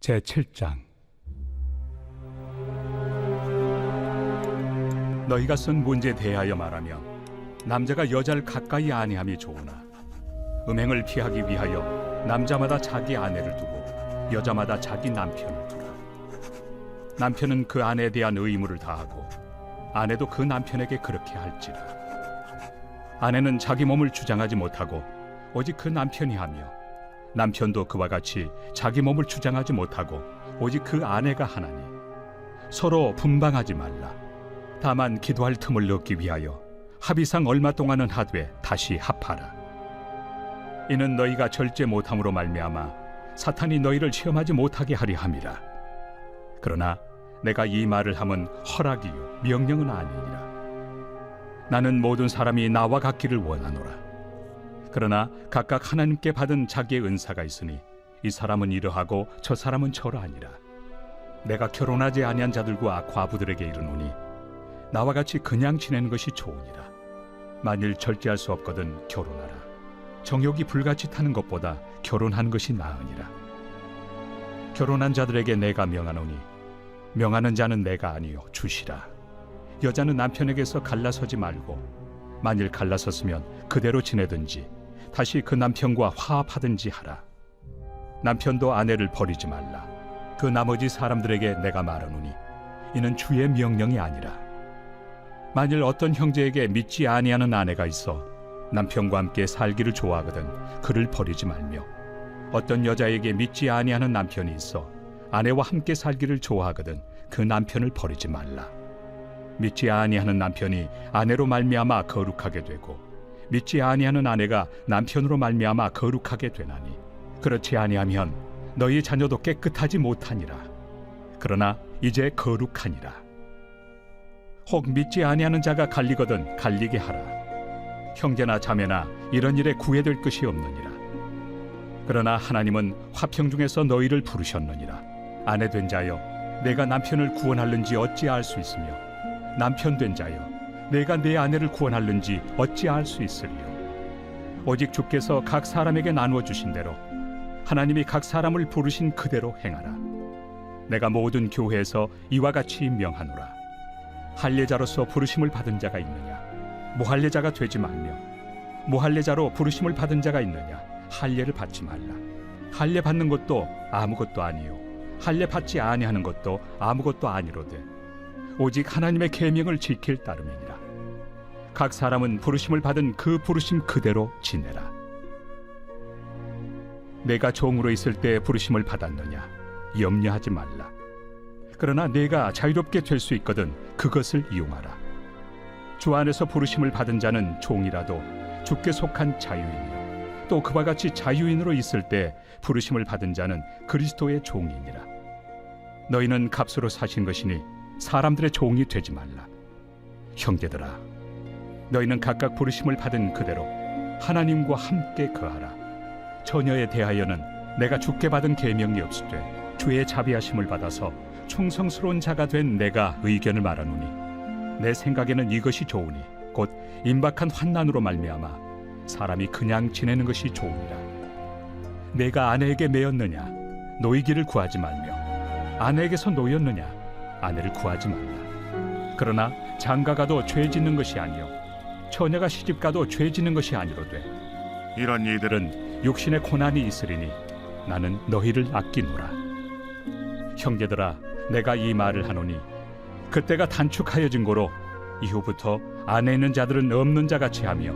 제7장. 너희가 쓴 문제에 대하여 말하면 남자가 여자를 가까이 아니함이 좋으나 음행을 피하기 위하여 남자마다 자기 아내를 두고 여자마다 자기 남편을 두라. 남편은 그 아내에 대한 의무를 다하고 아내도 그 남편에게 그렇게 할지라. 아내는 자기 몸을 주장하지 못하고 오직 그 남편이 하며 남편도 그와 같이 자기 몸을 주장하지 못하고 오직 그 아내가 하나니 서로 분방하지 말라. 다만 기도할 틈을 얻기 위하여 합의상 얼마 동안은 하되 다시 합하라. 이는 너희가 절제 못함으로 말미암아 사탄이 너희를 시험하지 못하게 하려 함이라. 그러나 내가 이 말을 함은 허락이요 명령은 아니니라. 나는 모든 사람이 나와 같기를 원하노라. 그러나 각각 하나님께 받은 자기의 은사가 있으니 이 사람은 이러하고 저 사람은 저러하니라. 내가 결혼하지 아니한 자들과 과부들에게 이르노니 나와 같이 그냥 지내는 것이 좋으니라. 만일 절제할 수 없거든 결혼하라. 정욕이 불같이 타는 것보다 결혼하는 것이 나으니라. 결혼한 자들에게 내가 명하노니 명하는 자는 내가 아니요 주시라. 여자는 남편에게서 갈라서지 말고 만일 갈라섰으면 그대로 지내든지 다시 그 남편과 화합하든지 하라. 남편도 아내를 버리지 말라. 그 나머지 사람들에게 내가 말하노니 이는 주의 명령이 아니라. 만일 어떤 형제에게 믿지 아니하는 아내가 있어 남편과 함께 살기를 좋아하거든 그를 버리지 말며 어떤 여자에게 믿지 아니하는 남편이 있어 아내와 함께 살기를 좋아하거든 그 남편을 버리지 말라. 믿지 아니하는 남편이 아내로 말미암아 거룩하게 되고 믿지 아니하는 아내가 남편으로 말미암아 거룩하게 되나니 그렇지 아니하면 너희 자녀도 깨끗하지 못하니라. 그러나 이제 거룩하니라. 혹 믿지 아니하는 자가 갈리거든 갈리게 하라. 형제나 자매나 이런 일에 구애될 것이 없느니라. 그러나 하나님은 화평 중에서 너희를 부르셨느니라. 아내 된 자여 내가 남편을 구원할는지 어찌 알 수 있으며 남편 된 자여 내가 내 아내를 구원할는지 어찌 알 수 있으리요. 오직 주께서 각 사람에게 나누어 주신 대로 하나님이 각 사람을 부르신 그대로 행하라. 내가 모든 교회에서 이와 같이 명하노라. 할례자로서 부르심을 받은 자가 있느냐 무할례자가 되지 말며 무할례자로 부르심을 받은 자가 있느냐 할례를 받지 말라. 할례 받는 것도 아무것도 아니요 할례 받지 아니하는 것도 아무것도 아니로되 오직 하나님의 계명을 지킬 따름이니라. 각 사람은 부르심을 받은 그 부르심 그대로 지내라. 내가 종으로 있을 때 부르심을 받았느냐 염려하지 말라. 그러나 내가 자유롭게 될 수 있거든 그것을 이용하라. 주 안에서 부르심을 받은 자는 종이라도 주께 속한 자유인이요 또 그와 같이 자유인으로 있을 때 부르심을 받은 자는 그리스도의 종이니라. 너희는 값으로 사신 것이니 사람들의 종이 되지 말라. 형제들아 너희는 각각 부르심을 받은 그대로 하나님과 함께 거하라. 처녀에 대하여는 내가 주께 받은 계명이 없으되 주의 자비하심을 받아서 충성스러운 자가 된 내가 의견을 말하노니 내 생각에는 이것이 좋으니 곧 임박한 환난으로 말미암아 사람이 그냥 지내는 것이 좋으니라. 내가 아내에게 매였느냐 노이기를 구하지 말며 아내에게서 노였느냐 아내를 구하지 말라. 그러나 장가가도 죄 짓는 것이 아니요 처녀가 시집가도 죄 짓는 것이 아니로되 이런 이들은 육신의 고난이 있으리니 나는 너희를 아끼노라. 형제들아 내가 이 말을 하노니 그때가 단축하여진 고로 이후부터 안에 있는 자들은 없는 자같이 하며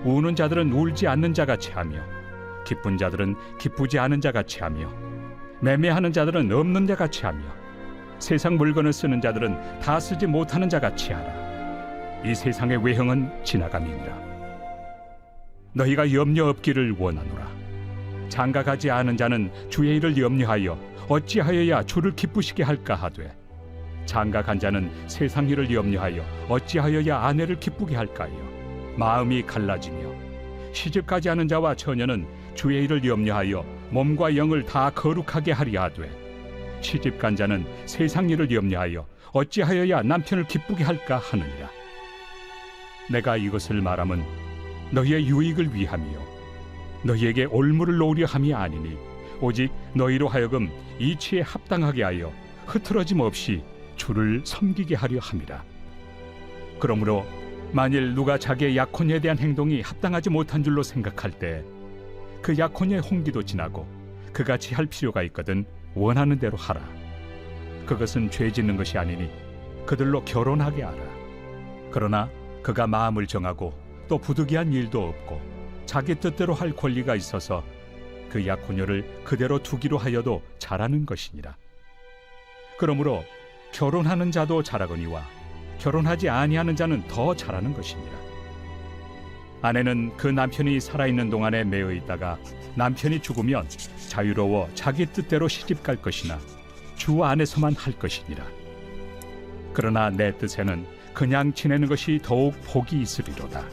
우는 자들은 울지 않는 자같이 하며 기쁜 자들은 기쁘지 않은 자같이 하며 매매하는 자들은 없는 자같이 하며 세상 물건을 쓰는 자들은 다 쓰지 못하는 자같이 하라. 이 세상의 외형은 지나감이니라. 너희가 염려 없기를 원하노라. 장가가지 않은 자는 주의 일을 염려하여 어찌하여야 주를 기쁘시게 할까 하되 장가간 자는 세상 일을 염려하여 어찌하여야 아내를 기쁘게 할까요. 마음이 갈라지며 시집가지 않은 자와 처녀는 주의 일을 염려하여 몸과 영을 다 거룩하게 하려 하되 시집간 자는 세상 일을 염려하여 어찌하여야 남편을 기쁘게 할까 하느니라. 내가 이것을 말함은 너희의 유익을 위함이요 너희에게 올무를 놓으려 함이 아니니 오직 너희로 하여금 이치에 합당하게 하여 흐트러짐 없이 주를 섬기게 하려 함이라. 그러므로 만일 누가 자기의 약혼에 대한 행동이 합당하지 못한 줄로 생각할 때 그 약혼의 홍기도 지나고 그같이 할 필요가 있거든 원하는 대로 하라. 그것은 죄 짓는 것이 아니니 그들로 결혼하게 하라. 그러나 그가 마음을 정하고 또 부득이한 일도 없고 자기 뜻대로 할 권리가 있어서 그 약혼녀를 그대로 두기로 하여도 잘하는 것이니라. 그러므로 결혼하는 자도 잘하거니와 결혼하지 아니하는 자는 더 잘하는 것이니라. 아내는 그 남편이 살아있는 동안에 매여 있다가 남편이 죽으면 자유로워 자기 뜻대로 시집갈 것이나 주 안에서만 할 것이니라. 그러나 내 뜻에는 그냥 지내는 것이 더욱 복이 있으리로다.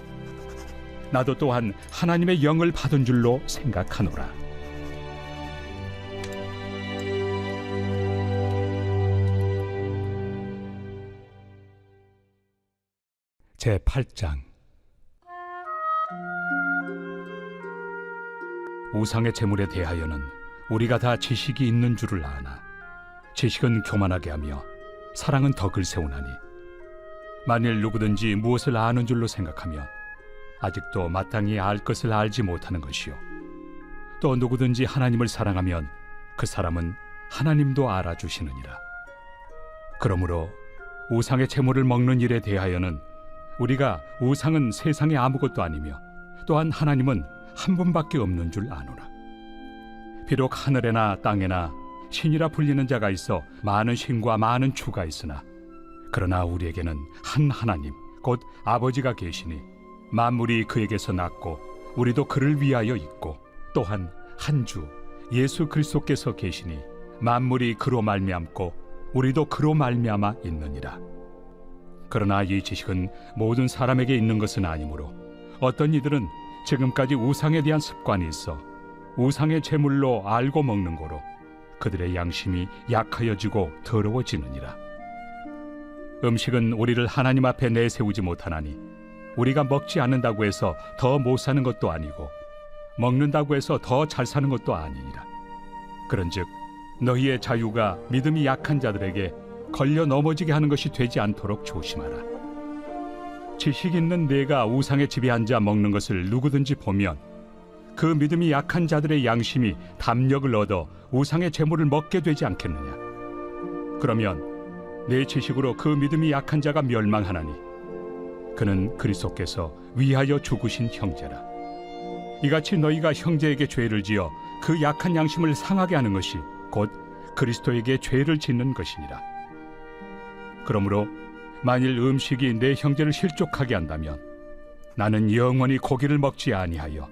나도 또한 하나님의 영을 받은 줄로 생각하노라. 제8장. 우상의 제물에 대하여는 우리가 다 지식이 있는 줄을 아나 지식은 교만하게 하며 사랑은 덕을 세우나니 만일 누구든지 무엇을 아는 줄로 생각하면 아직도 마땅히 알 것을 알지 못하는 것이요 또 누구든지 하나님을 사랑하면 그 사람은 하나님도 알아주시느니라. 그러므로 우상의 제물을 먹는 일에 대하여는 우리가 우상은 세상에 아무것도 아니며 또한 하나님은 한 분밖에 없는 줄 아노라. 비록 하늘에나 땅에나 신이라 불리는 자가 있어 많은 신과 많은 주가 있으나 그러나 우리에게는 한 하나님 곧 아버지가 계시니 만물이 그에게서 났고 우리도 그를 위하여 있고 또한 한 주 예수 그리스도께서 계시니 만물이 그로 말미암고 우리도 그로 말미암아 있느니라. 그러나 이 지식은 모든 사람에게 있는 것은 아니므로 어떤 이들은 지금까지 우상에 대한 습관이 있어 우상의 제물로 알고 먹는 거로 그들의 양심이 약하여지고 더러워지느니라. 음식은 우리를 하나님 앞에 내세우지 못하나니 우리가 먹지 않는다고 해서 더 못 사는 것도 아니고 먹는다고 해서 더 잘 사는 것도 아니니라. 그런즉 너희의 자유가 믿음이 약한 자들에게 걸려 넘어지게 하는 것이 되지 않도록 조심하라. 지식 있는 내가 우상의 집에 앉아 먹는 것을 누구든지 보면 그 믿음이 약한 자들의 양심이 담력을 얻어 우상의 제물을 먹게 되지 않겠느냐. 그러면 내 지식으로 그 믿음이 약한 자가 멸망하나니 그는 그리스도께서 위하여 죽으신 형제라. 이같이 너희가 형제에게 죄를 지어 그 약한 양심을 상하게 하는 것이 곧 그리스도에게 죄를 짓는 것이니라. 그러므로 만일 음식이 내 형제를 실족하게 한다면 나는 영원히 고기를 먹지 아니하여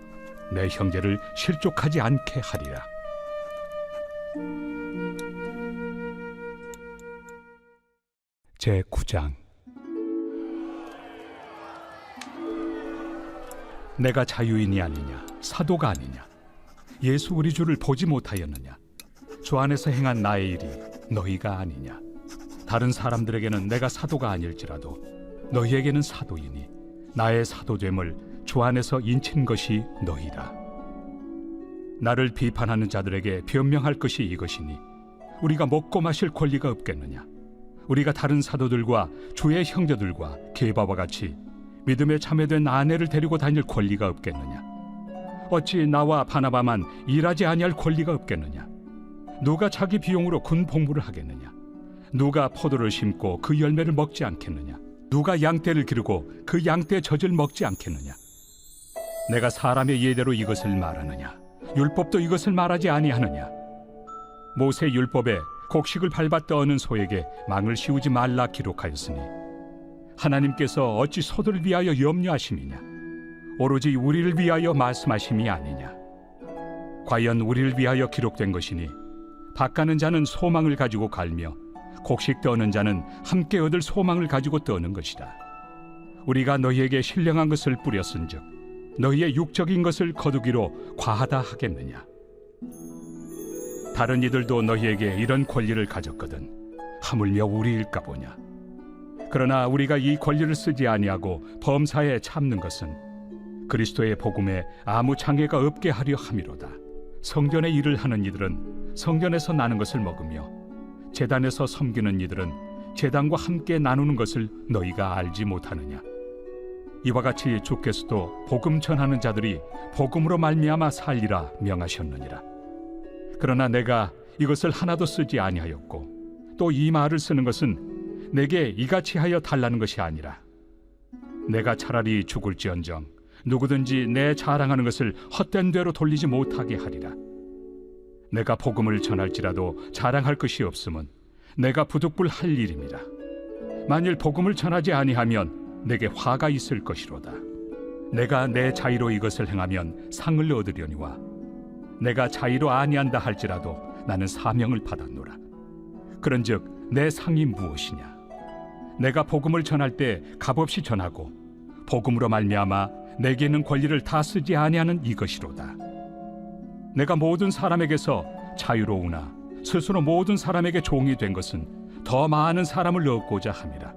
내 형제를 실족하지 않게 하리라. 제9장. 내가 자유인이 아니냐 사도가 아니냐 예수 우리 주를 보지 못하였느냐 주 안에서 행한 나의 일이 너희가 아니냐. 다른 사람들에게는 내가 사도가 아닐지라도 너희에게는 사도이니 나의 사도됨을 주 안에서 인친 것이 너희라. 나를 비판하는 자들에게 변명할 것이 이것이니 우리가 먹고 마실 권리가 없겠느냐. 우리가 다른 사도들과 주의 형제들과 게바와 같이 믿음에 참여된 아내를 데리고 다닐 권리가 없겠느냐. 어찌 나와 바나바만 일하지 아니할 권리가 없겠느냐. 누가 자기 비용으로 군 복무를 하겠느냐. 누가 포도를 심고 그 열매를 먹지 않겠느냐. 누가 양떼를 기르고 그 양떼 젖을 먹지 않겠느냐. 내가 사람의 예대로 이것을 말하느냐. 율법도 이것을 말하지 아니하느냐. 모세 율법에 곡식을 밟아 떠는 소에게 망을 씌우지 말라 기록하였으니 하나님께서 어찌 소들을 위하여 염려하심이냐. 오로지 우리를 위하여 말씀하심이 아니냐. 과연 우리를 위하여 기록된 것이니 밭가는 자는 소망을 가지고 갈며 곡식 떠는 자는 함께 얻을 소망을 가지고 떠는 것이다. 우리가 너희에게 신령한 것을 뿌렸은즉 너희의 육적인 것을 거두기로 과하다 하겠느냐. 다른 이들도 너희에게 이런 권리를 가졌거든 하물며 우리일까 보냐. 그러나 우리가 이 권리를 쓰지 아니하고 범사에 참는 것은 그리스도의 복음에 아무 장애가 없게 하려 함이로다. 성전의 일을 하는 이들은 성전에서 나는 것을 먹으며 제단에서 섬기는 이들은 제단과 함께 나누는 것을 너희가 알지 못하느냐? 이와 같이 주께서도 복음 전하는 자들이 복음으로 말미암아 살리라 명하셨느니라. 그러나 내가 이것을 하나도 쓰지 아니하였고 또 이 말을 쓰는 것은 내게 이같이 하여 달라는 것이 아니라 내가 차라리 죽을지언정 누구든지 내 자랑하는 것을 헛된 대로 돌리지 못하게 하리라. 내가 복음을 전할지라도 자랑할 것이 없음은 내가 부득불 할 일입니다. 만일 복음을 전하지 아니하면 내게 화가 있을 것이로다. 내가 내 자의로 이것을 행하면 상을 얻으려니와 내가 자의로 아니한다 할지라도 나는 사명을 받았노라. 그런즉 내 상이 무엇이냐? 내가 복음을 전할 때 값없이 전하고 복음으로 말미암아 내게 있는 권리를 다 쓰지 아니하는 이것이로다. 내가 모든 사람에게서 자유로우나 스스로 모든 사람에게 종이 된 것은 더 많은 사람을 얻고자 함이라.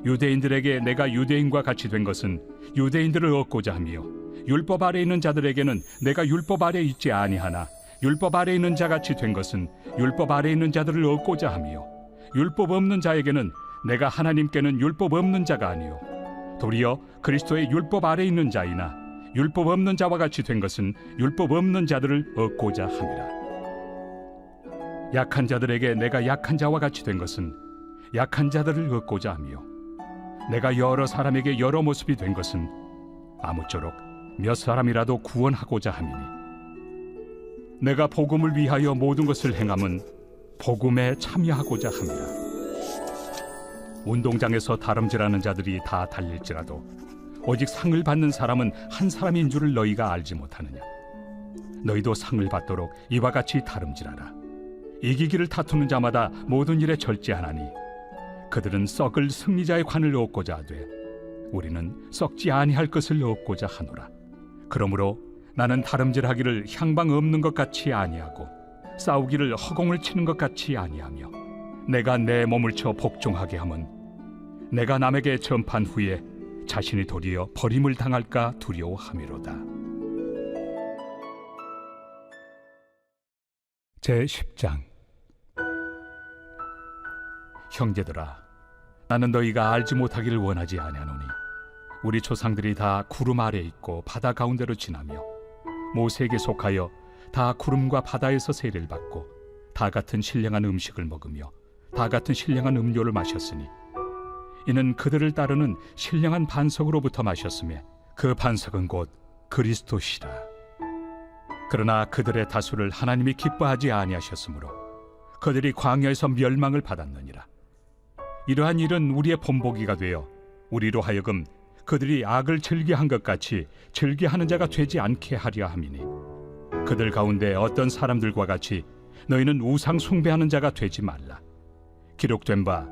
유대인들에게 내가 유대인과 같이 된 것은 유대인들을 얻고자 하며 율법 아래 있는 자들에게는 내가 율법 아래 있지 아니하나 율법 아래 있는 자같이 된 것은 율법 아래 있는 자들을 얻고자 하며 율법 없는 자에게는 내가 하나님께는 율법 없는 자가 아니요 도리어 그리스도의 율법 아래 있는 자이나 율법 없는 자와 같이 된 것은 율법 없는 자들을 얻고자 함이라. 약한 자들에게 내가 약한 자와 같이 된 것은 약한 자들을 얻고자 하며 내가 여러 사람에게 여러 모습이 된 것은 아무쪼록 몇 사람이라도 구원하고자 함이니 내가 복음을 위하여 모든 것을 행함은 복음에 참여하고자 함이라. 운동장에서 다름질하는 자들이 다 달릴지라도 오직 상을 받는 사람은 한 사람인 줄을 너희가 알지 못하느냐? 너희도 상을 받도록 이와 같이 다름질하라. 이기기를 다투는 자마다 모든 일에 절제하나니 그들은 썩을 승리자의 관을 얻고자 하되 우리는 썩지 아니할 것을 얻고자 하노라. 그러므로 나는 다름질하기를 향방 없는 것 같이 아니하고 싸우기를 허공을 치는 것 같이 아니하며 내가 내 몸을 쳐 복종하게 함은 내가 남에게 전판 후에 자신이 도리어 버림을 당할까 두려워함이로다. 제10장. 형제들아, 나는 너희가 알지 못하기를 원하지 아니하노니 우리 조상들이 다 구름 아래 있고 바다 가운데로 지나며 모세에게 속하여 다 구름과 바다에서 세례를 받고 다 같은 신령한 음식을 먹으며 다 같은 신령한 음료를 마셨으니 이는 그들을 따르는 신령한 반석으로부터 마셨으며 그 반석은 곧 그리스도시라. 그러나 그들의 다수를 하나님이 기뻐하지 아니하셨으므로 그들이 광야에서 멸망을 받았느니라. 이러한 일은 우리의 본보기가 되어 우리로 하여금 그들이 악을 즐겨한 것 같이 즐겨하는 자가 되지 않게 하려 함이니 그들 가운데 어떤 사람들과 같이 너희는 우상 숭배하는 자가 되지 말라. 기록된 바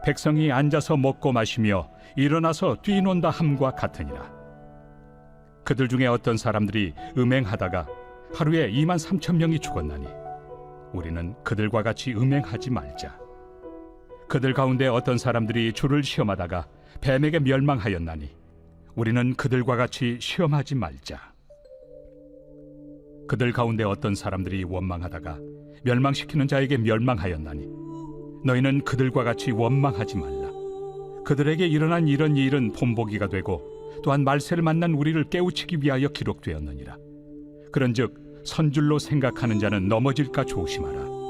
백성이 앉아서 먹고 마시며 일어나서 뛰논다 함과 같으니라. 그들 중에 어떤 사람들이 음행하다가 하루에 23,000명이 죽었나니 우리는 그들과 같이 음행하지 말자. 그들 가운데 어떤 사람들이 주를 시험하다가 뱀에게 멸망하였나니 우리는 그들과 같이 시험하지 말자. 그들 가운데 어떤 사람들이 원망하다가 멸망시키는 자에게 멸망하였나니 너희는 그들과 같이 원망하지 말라. 그들에게 일어난 이런 일은 본보기가 되고 또한 말세를 만난 우리를 깨우치기 위하여 기록되었느니라. 그런즉 선줄로 생각하는 자는 넘어질까 조심하라.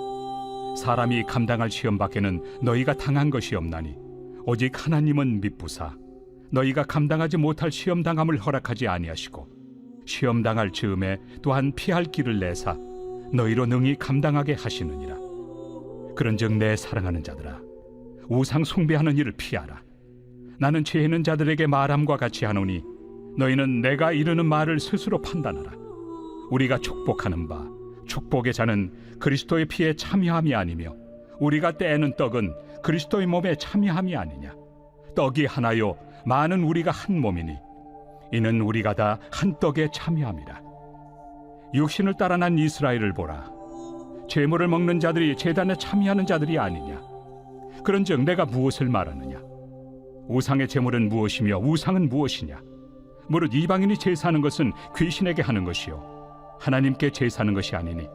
사람이 감당할 시험 밖에는 너희가 당한 것이 없나니 오직 하나님은 미쁘사 너희가 감당하지 못할 시험 당함을 허락하지 아니하시고 시험 당할 즈음에 또한 피할 길을 내사 너희로 능히 감당하게 하시느니라. 그런즉 내 사랑하는 자들아, 우상 숭배하는 일을 피하라. 나는 죄 있는 자들에게 말함과 같이 하노니 너희는 내가 이르는 말을 스스로 판단하라. 우리가 축복하는 바 축복의 자는 그리스도의 피에 참여함이 아니며 우리가 떼는 떡은 그리스도의 몸에 참여함이 아니냐. 떡이 하나요 많은 우리가 한 몸이니 이는 우리가 다 한 떡에 참여함이라. 육신을 따라 난 이스라엘을 보라. 제물을 먹는 자들이 제단에 참여하는 자들이 아니냐. 그런즉 내가 무엇을 말하느냐. 우상의 제물은 무엇이며 우상은 무엇이냐. 무릇 이방인이 제사하는 것은 귀신에게 하는 것이요 하나님께 제사하는 것이 아니니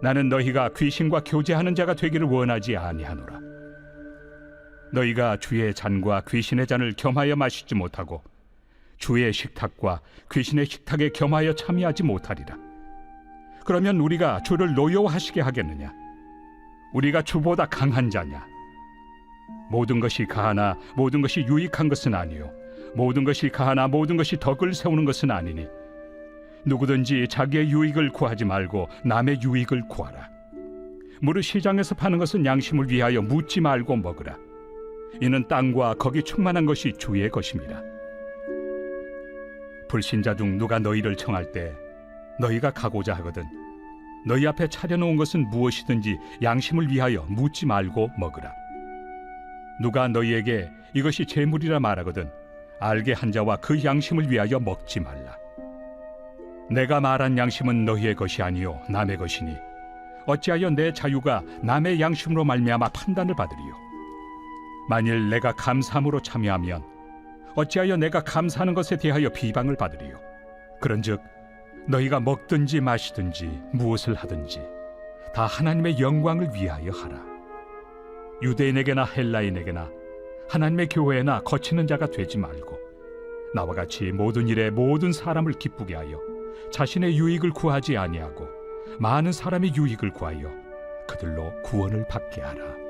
나는 너희가 귀신과 교제하는 자가 되기를 원하지 아니하노라. 너희가 주의 잔과 귀신의 잔을 겸하여 마시지 못하고 주의 식탁과 귀신의 식탁에 겸하여 참여하지 못하리라. 그러면 우리가 주를 노여워하시게 하겠느냐? 우리가 주보다 강한 자냐? 모든 것이 가하나 모든 것이 유익한 것은 아니요 모든 것이 가하나 모든 것이 덕을 세우는 것은 아니니 누구든지 자기의 유익을 구하지 말고 남의 유익을 구하라. 무릇 시장에서 파는 것은 양심을 위하여 묻지 말고 먹으라. 이는 땅과 거기 충만한 것이 주의 것입니다. 불신자 중 누가 너희를 청할 때 너희가 가고자 하거든 너희 앞에 차려놓은 것은 무엇이든지 양심을 위하여 묻지 말고 먹으라. 누가 너희에게 이것이 재물이라 말하거든 알게 한 자와 그 양심을 위하여 먹지 말라. 내가 말한 양심은 너희의 것이 아니요 남의 것이니 어찌하여 내 자유가 남의 양심으로 말미암아 판단을 받으리요? 만일 내가 감사함으로 참여하면 어찌하여 내가 감사하는 것에 대하여 비방을 받으리요? 그런즉 너희가 먹든지 마시든지 무엇을 하든지 다 하나님의 영광을 위하여 하라. 유대인에게나 헬라인에게나 하나님의 교회에나 거치는 자가 되지 말고 나와 같이 모든 일에 모든 사람을 기쁘게 하여 자신의 유익을 구하지 아니하고 많은 사람의 유익을 구하여 그들로 구원을 받게 하라.